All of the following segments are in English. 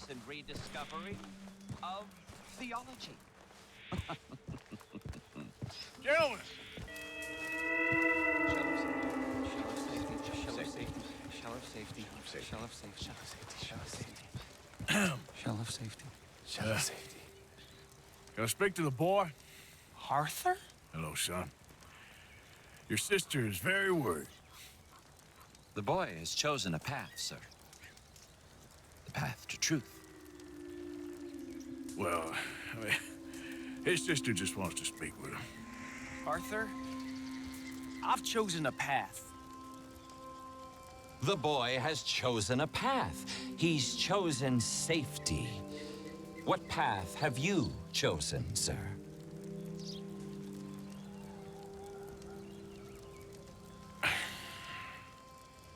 recent rediscovery of theology. Gentlemen! Shell of safety. Shell of safety. Shell of safety. Shell of safety. Shell of safety. Shell of safety. Shell of safety. Can I speak to the boy? Arthur? Hello, son. Your sister is very worried. The boy has chosen a path, sir. The path to truth. Well, I mean, his sister just wants to speak with him. Arthur? I've chosen a path. The boy has chosen a path. He's chosen safety. What path have you chosen, sir?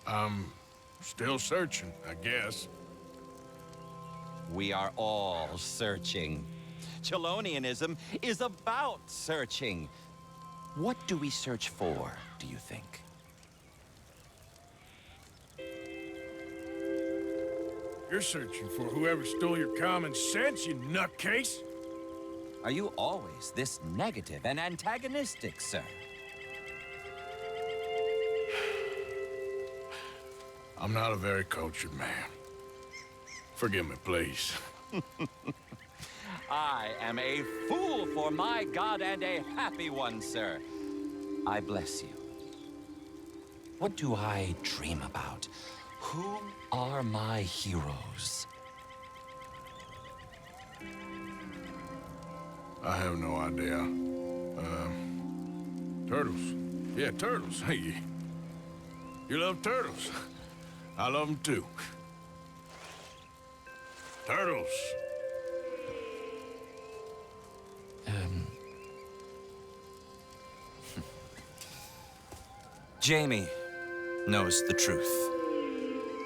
I'm still searching, I guess. We are all searching. Chelonianism is about searching. What do we search for, do you think? You're searching for whoever stole your common sense, you nutcase! Are you always this negative and antagonistic, sir? I'm not a very cultured man. Forgive me, please. I am a fool for my God and a happy one, sir. I bless you. What do I dream about? Who are my heroes? I have no idea. Turtles. Yeah, turtles. Hey, you love turtles. I love them too. Turtles. Jamie knows the truth.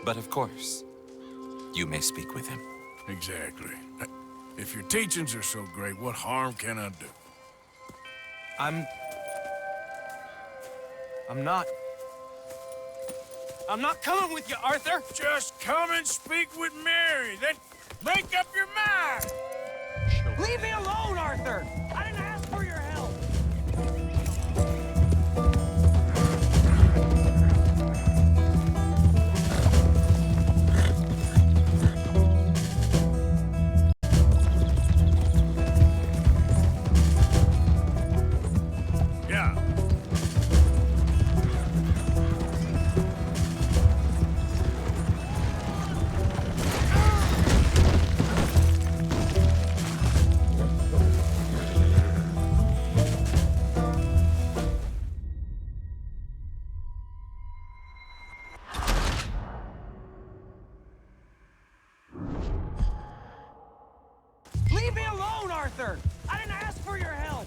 But of course, you may speak with him. Exactly. If your teachings are so great, what harm can I do? I'm not coming with you, Arthur! Just come and speak with Mary, then make up your mind! Leave me alone, Arthur! I didn't ask for your help! Yeah. Leave me alone, Arthur! I didn't ask for your help!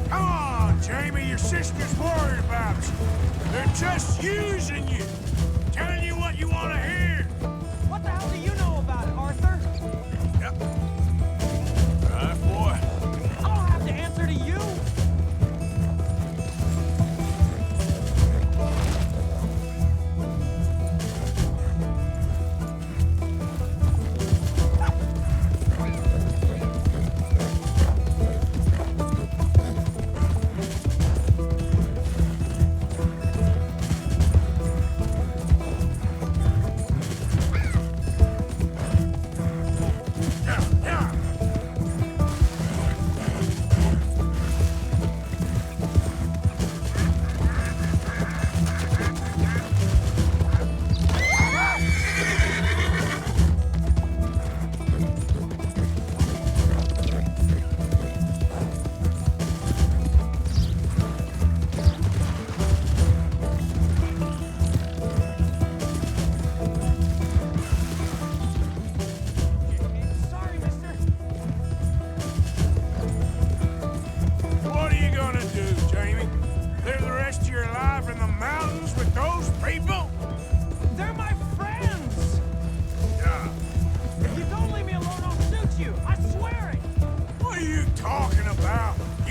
Come on, Jamie, your sister's worried about you. They're just using you. Telling you what you want to hear. What the hell do you know about it, Arthur? Yep. Right, boy. I don't have to answer to you!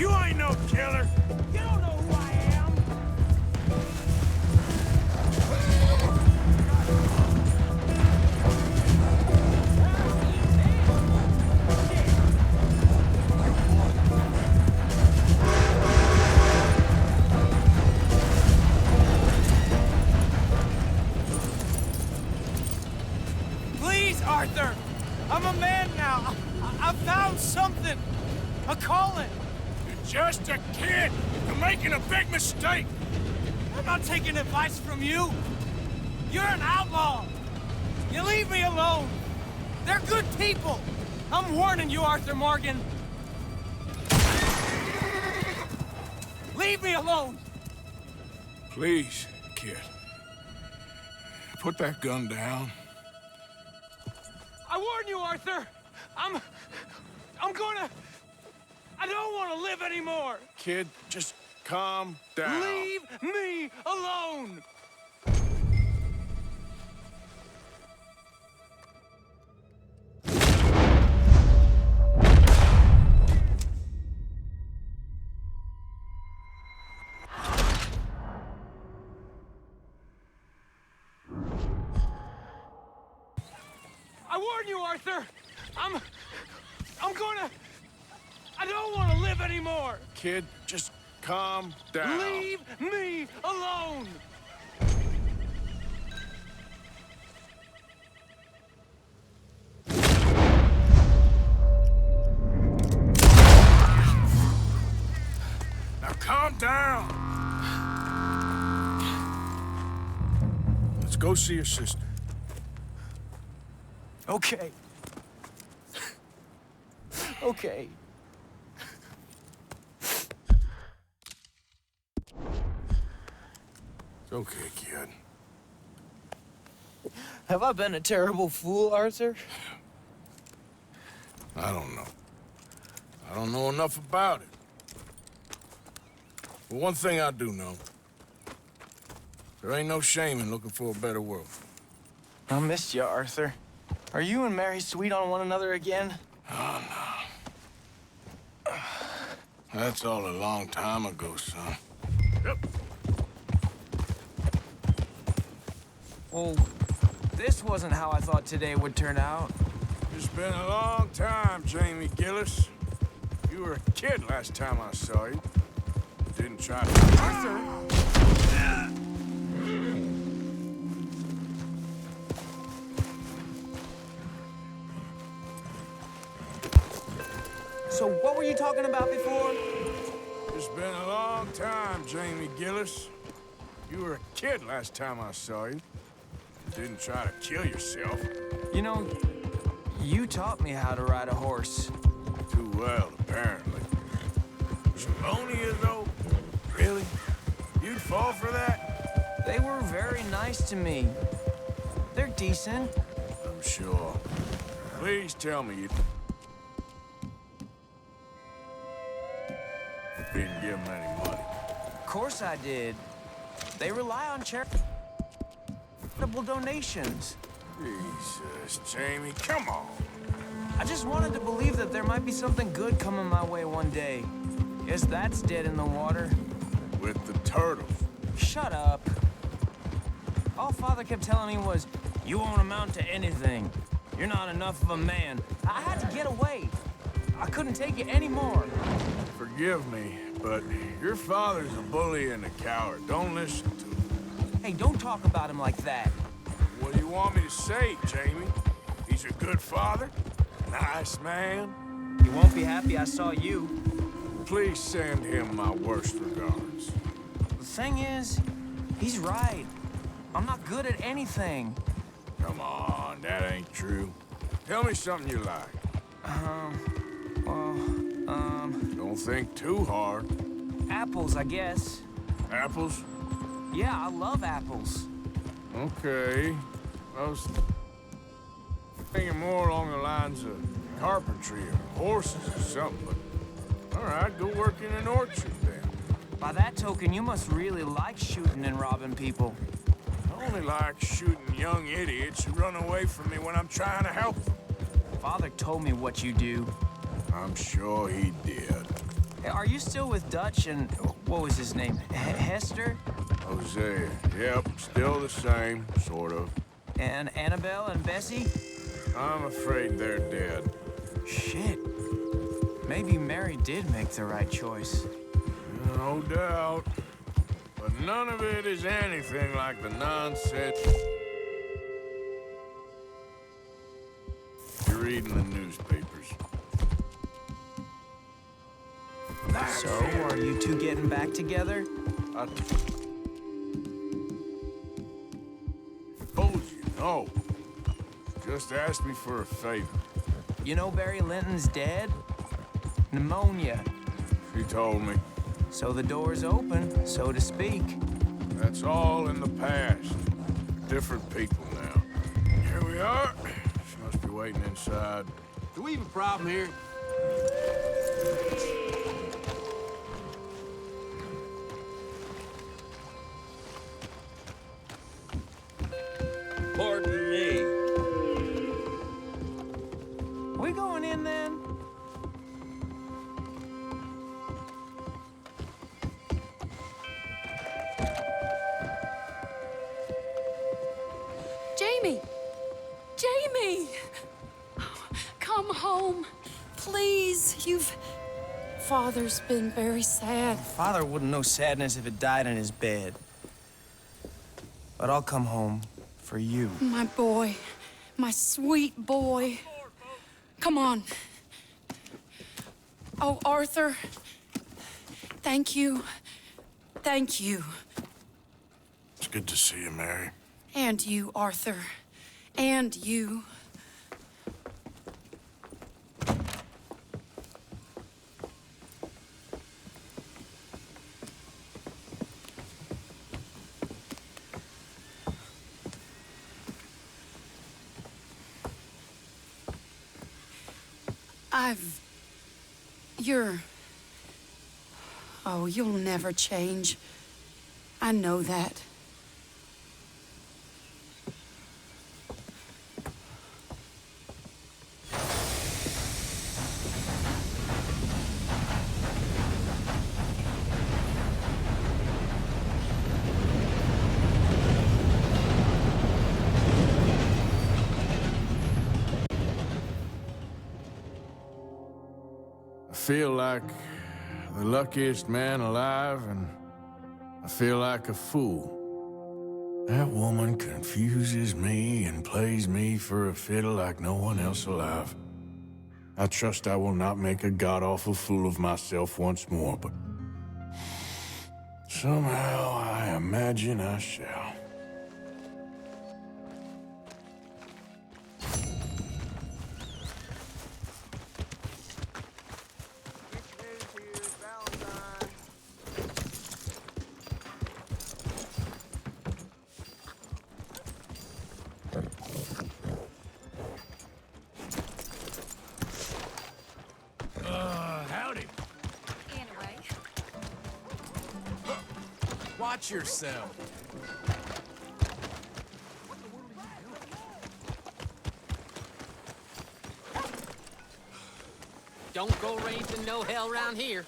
You ain't no killer. You don't know who I am. Please, Arthur. I'm a man now. I found something. A calling. You're just a kid. You're making a big mistake. I'm not taking advice from you. You're an outlaw. You leave me alone. They're good people. I'm warning you, Arthur Morgan. Leave me alone. Please, kid. Put that gun down. I warn you, Arthur. I don't want to live anymore. Kid, just calm down. Leave me alone. I warn you, Arthur. I don't want to live anymore. Kid, just calm down. Leave me alone. Now calm down. Let's go see your sister. Okay. Okay. It's okay, kid. Have I been a terrible fool, Arthur? I don't know. I don't know enough about it. But one thing I do know. There ain't no shame in looking for a better world. I missed you, Arthur. Are you and Mary sweet on one another again? Oh, no. That's all a long time ago, son. Yep. Well, this wasn't how I thought today would turn out. It's been a long time, Jamie Gillis. You were a kid last time I saw you. Didn't try to... Arthur! So what were you talking about before? It's been a long time, Jamie Gillis. You were a kid last time I saw you. Didn't try to kill yourself. You know, you taught me how to ride a horse. Too well, apparently. Chelonia, though? Really? You'd fall for that? They were very nice to me. They're decent. I'm sure. Please tell me you didn't give them any money. Of course I did. They rely on charitable donations. Jesus, Jamie, come on. I just wanted to believe that there might be something good coming my way one day. Guess that's dead in the water. With the turtles. Shut up. All Father kept telling me was, you won't amount to anything. You're not enough of a man. I had to get away. I couldn't take it anymore. Forgive me, but your father's a bully and a coward. Don't listen to him. Hey, don't talk about him like that. What do you want me to say, Jamie? He's a good father? Nice man? You won't be happy I saw you. Please send him my worst regards. The thing is, he's right. I'm not good at anything. Come on, that ain't true. Tell me something you like. Don't think too hard. Apples, I guess. Apples? Yeah, I love apples. Okay. I was thinking more along the lines of carpentry or horses or something, but all right, go work in an orchard then. By that token, you must really like shooting and robbing people. I only like shooting young idiots who run away from me when I'm trying to help them. Father told me what you do. I'm sure he did. Hey, are you still with Dutch and what was his name? Hester? Hosea. Yep, still the same, sort of. And Annabelle and Bessie? I'm afraid they're dead. Shit. Maybe Mary did make the right choice. No doubt. But none of it is anything like the nonsense you read in the newspapers. So, are you two getting back together? I told you, no. Just ask me for a favor. You know Barry Linton's dead? Pneumonia. She told me. So the door's open, so to speak. That's all in the past. Different people now. Here we are. She must be waiting inside. Do we have a problem here? Pardon me. We going in then? Jamie! Jamie! Come home. Please, Father's been very sad. Father wouldn't know sadness if it died in his bed. But I'll come home for you. My boy. My sweet boy. Come on. Oh, Arthur. Thank you. Thank you. It's good to see you, Mary. And you, Arthur. And you. Oh, you'll never change. I know that. I feel like the luckiest man alive, and I feel like a fool. That woman confuses me and plays me for a fiddle like no one else alive. I trust I will not make a god-awful fool of myself once more, but somehow I imagine I shall. Howdy. Anyway. Watch yourself. Don't go raising no hell around here.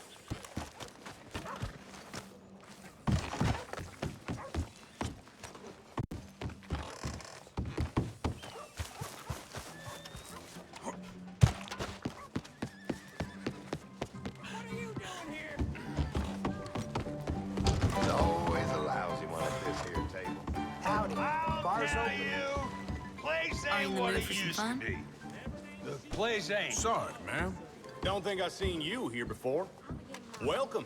There's always a lousy one at this here table. Howdy. Bar's open. Place Are you in ain't the what mood it for some used fun? to be. The place ain't. Sorry, ma'am. Don't think I've seen you here before. Welcome.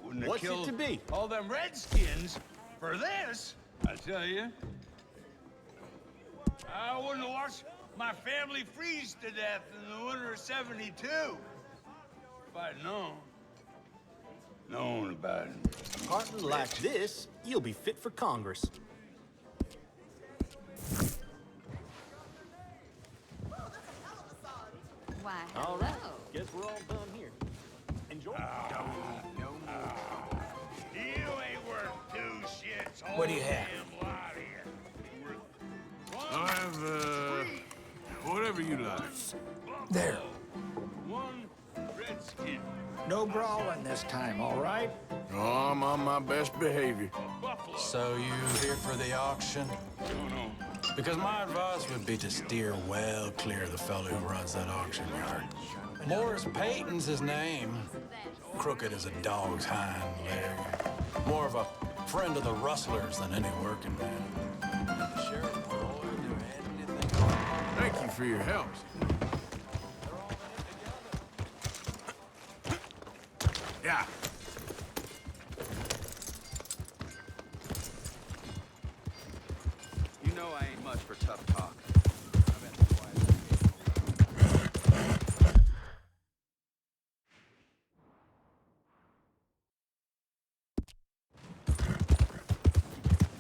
Wouldn't have What's it killed to be? all them redskins for this, I tell you. I wouldn't have watched my family freeze to death in the winter of '72. If I'd known about it. Partner like this, you'll be fit for Congress. Why, All right. Guess we're all done here. Enjoy. You ain't worth two shits. What do you have? Damn lot here. I'll have, whatever you like. There. One redskin. No brawling this time, all right? Oh, I'm on my best behavior. So you here for the auction? No. Because my advice would be to steer well clear of the fellow who runs that auction yard. Morris Payton's his name. Crooked as a dog's hind leg. More of a friend of the rustlers than any working man. Sheriff, we're all in there, had anything? Thank you for your help. Yeah. You know I ain't much for tough talk.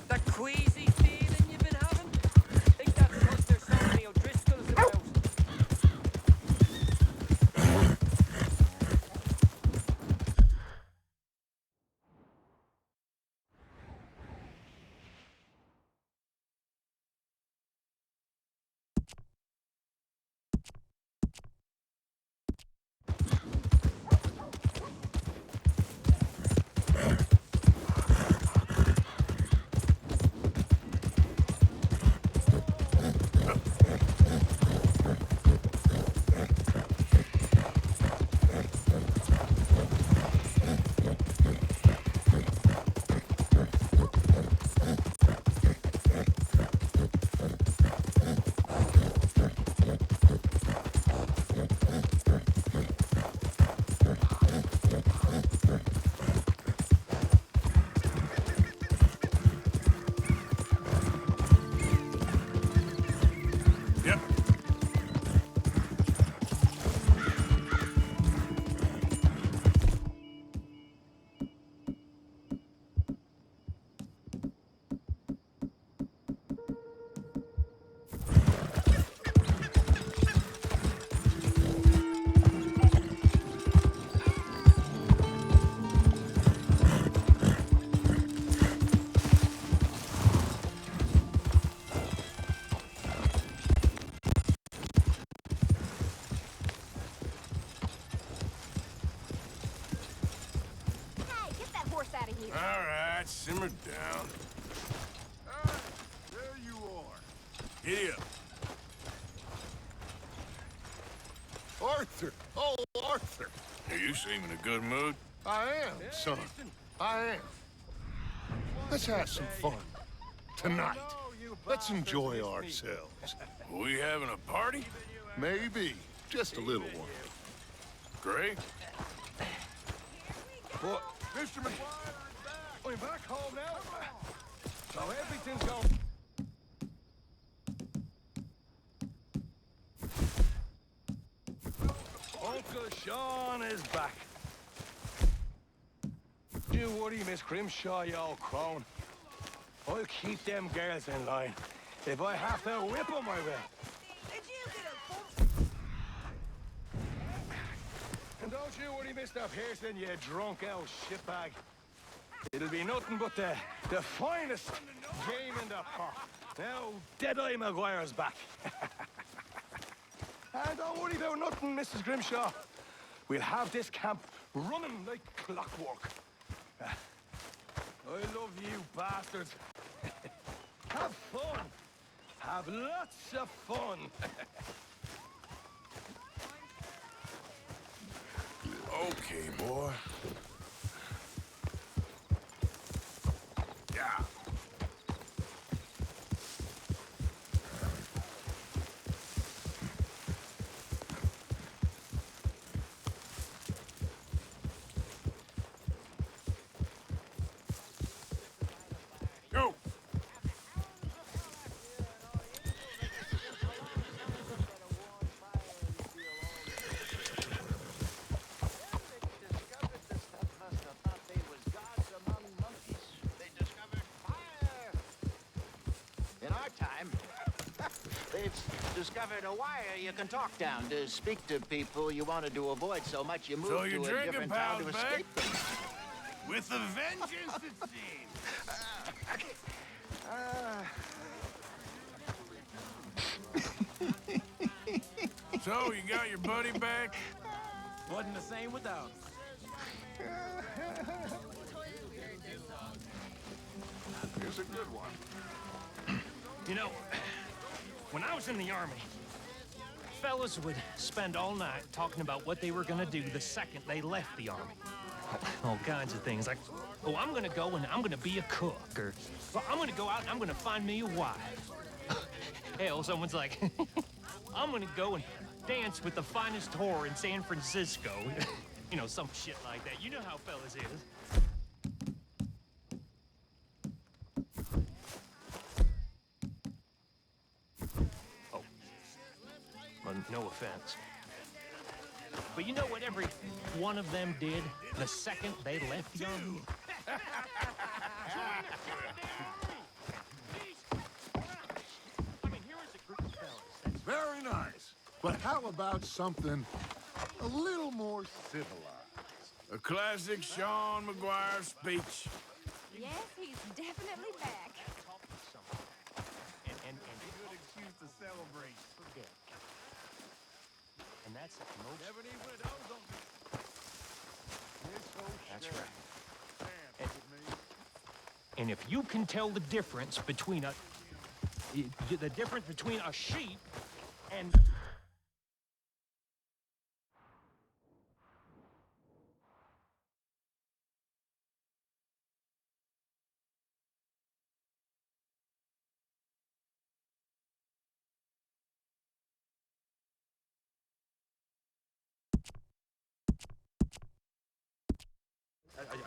That queasy feeling you've been having? Think that's because there's so many O'Driscolls about. All right, simmer down. There you are. Giddy up. Arthur! Oh, Arthur! You seem in a good mood. I am, son. I am. Let's have some fun. Tonight. Let's enjoy ourselves. We having a party? Maybe. Just a little one. Great. But, Mr. McGuire, we're back home now. So everything's going... Uncle Sean is back. You worry, Miss Grimshaw, you old crone. I'll keep them girls in line. If I have to whip them, I will. And don't you worry, Mr. Pearson, you drunk old shitbag. It'll be nothing but the finest game in the pot. Now, Deadeye Maguire's back. And don't worry about nothing, Mrs. Grimshaw. We'll have this camp running like clockwork. I love you bastards. Have fun. Have lots of fun. Okay, boy. Yeah. Go. Discovered a wire you can talk down to speak to people you wanted to avoid so much you moved So you're to a drinking, different town pals, to back? escape them. With a vengeance, it seems. So, you got your buddy back? Wasn't the same without. You know, when I was in the army, fellas would spend all night talking about what they were gonna do the second they left the army. All kinds of things, like, oh, I'm gonna go and I'm gonna be a cook, or well, I'm gonna go out and I'm gonna find me a wife. Hell, someone's like, I'm gonna go and dance with the finest whore in San Francisco. You know, some shit like that. You know how fellas is. Oh. Well, no offense. But you know what every one of them did the second they left the army? Very nice. But how about something a little more civilized? A classic Sean McGuire speech. Yes, he's definitely back. And good excuse to celebrate. Forget. And that's it. Never need one of those on That's right. And if you can tell the difference between a sheep and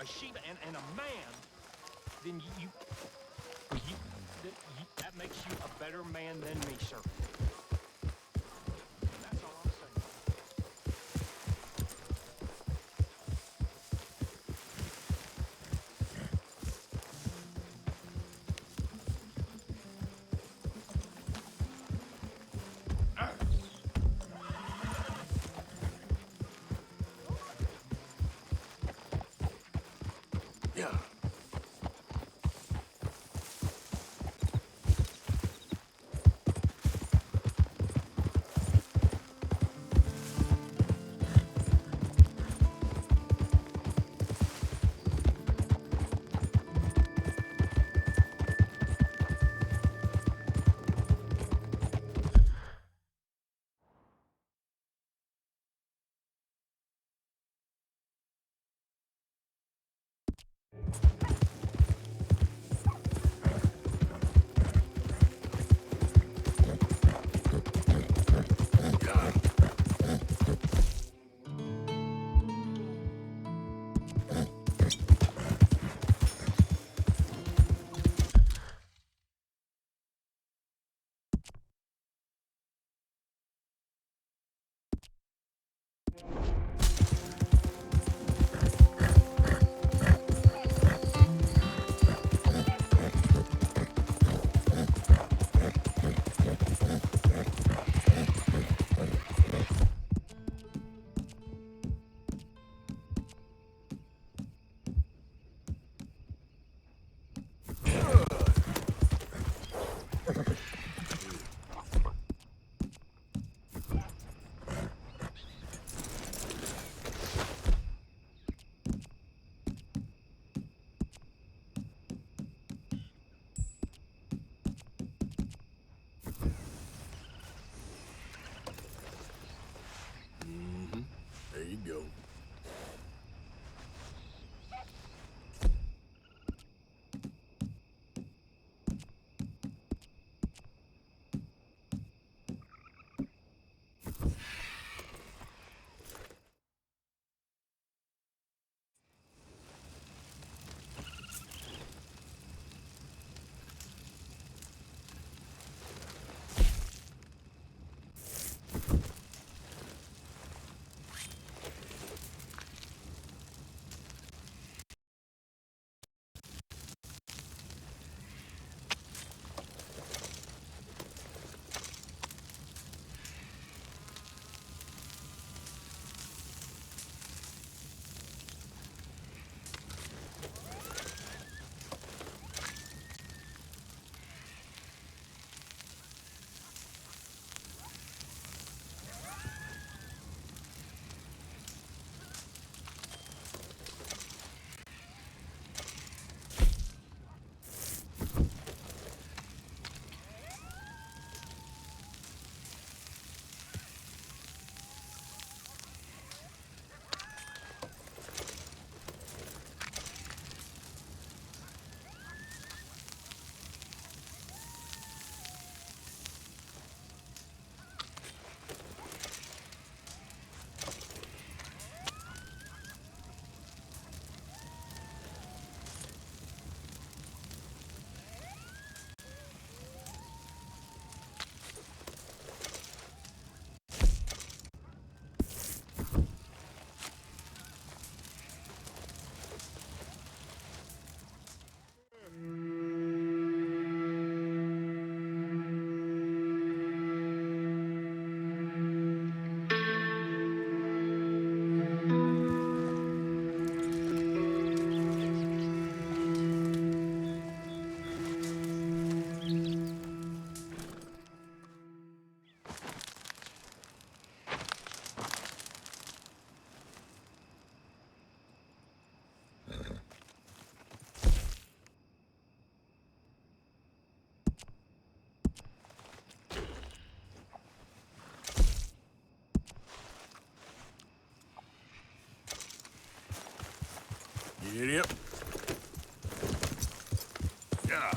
a sheep and a man, then that makes you a better man than me, sir. That's all I'm saying. Yeah. Giddy up. Yeah.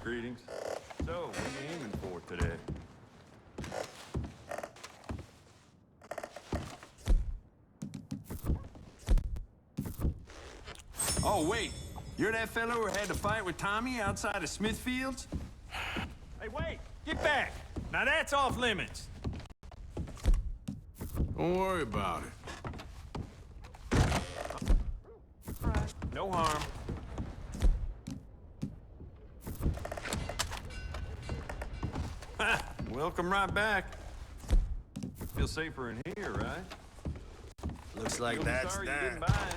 Greetings. So, what are you aiming for today? Oh, wait. You're that fellow who had to fight with Tommy outside of Smithfield's? Hey, wait! Get back! Now that's off limits! Don't worry about it. No harm. Ha! Welcome right back. Feel safer in here, right? Looks like You'll be that's sorry that. you didn't buy it.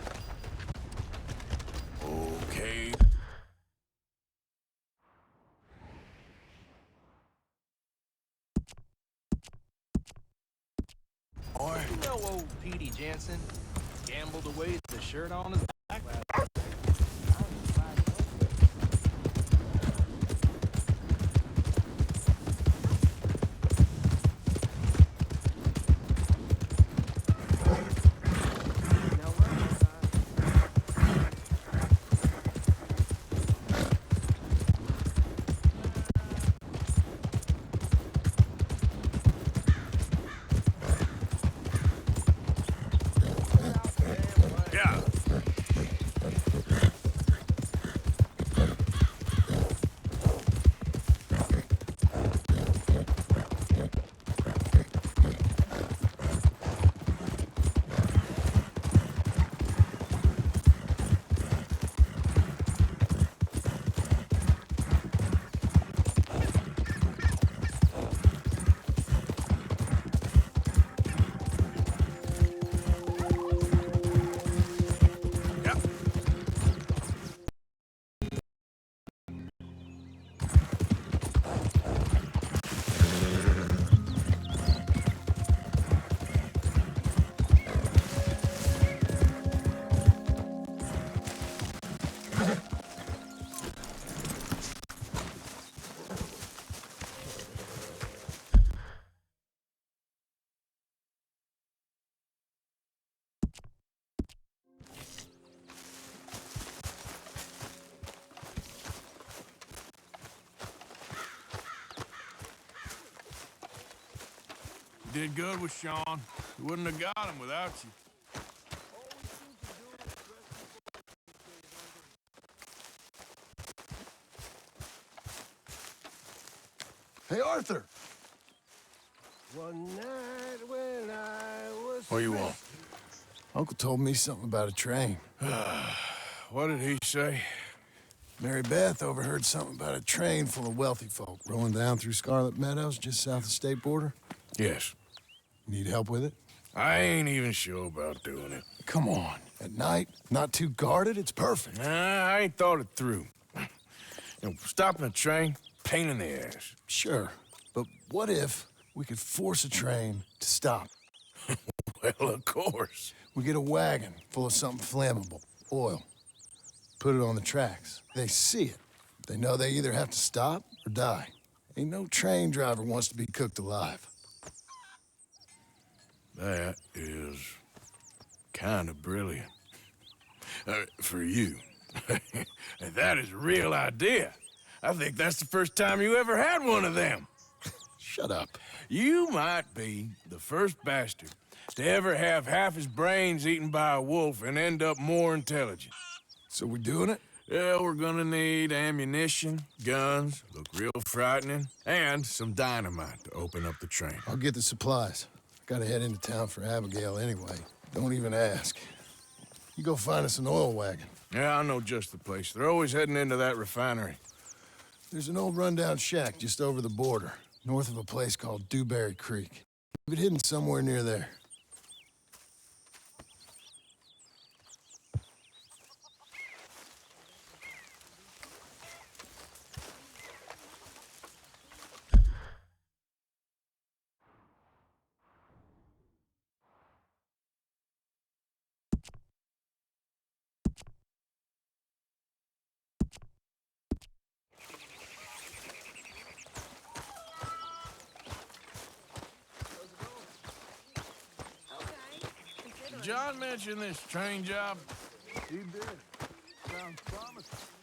Okay. Boy. You know old Petey Jensen gambled away the shirt on his back. Yeah. You did good with Sean. You wouldn't have got him without you. Hey, Arthur! One night when I was What do you want? Uncle told me something about a train. What did he say? Mary Beth overheard something about a train full of wealthy folk rolling down through Scarlet Meadows just south of the state border. Yes. Need help with it? I ain't even sure about doing it. Come on. At night, not too guarded, it's perfect. Nah, I ain't thought it through. You know, stopping a train, pain in the ass. Sure, but what if we could force a train to stop? Well, of course. We get a wagon full of something flammable, oil. Put it on the tracks. They see it. They know they either have to stop or die. Ain't no train driver wants to be cooked alive. That is kind of brilliant. For you. That is a real idea. I think that's the first time you ever had one of them. Shut up. You might be the first bastard to ever have half his brains eaten by a wolf and end up more intelligent. So we doing it? Yeah, we're gonna need ammunition, guns, look real frightening, and some dynamite to open up the train. I'll get the supplies. Gotta head into town for Abigail anyway. Don't even ask. You go find us an oil wagon. Yeah, I know just the place. They're always heading into that refinery. There's an old rundown shack just over the border, north of a place called Dewberry Creek. Leave it hidden somewhere near there. John mentioned this train job. He did. Sounds promising.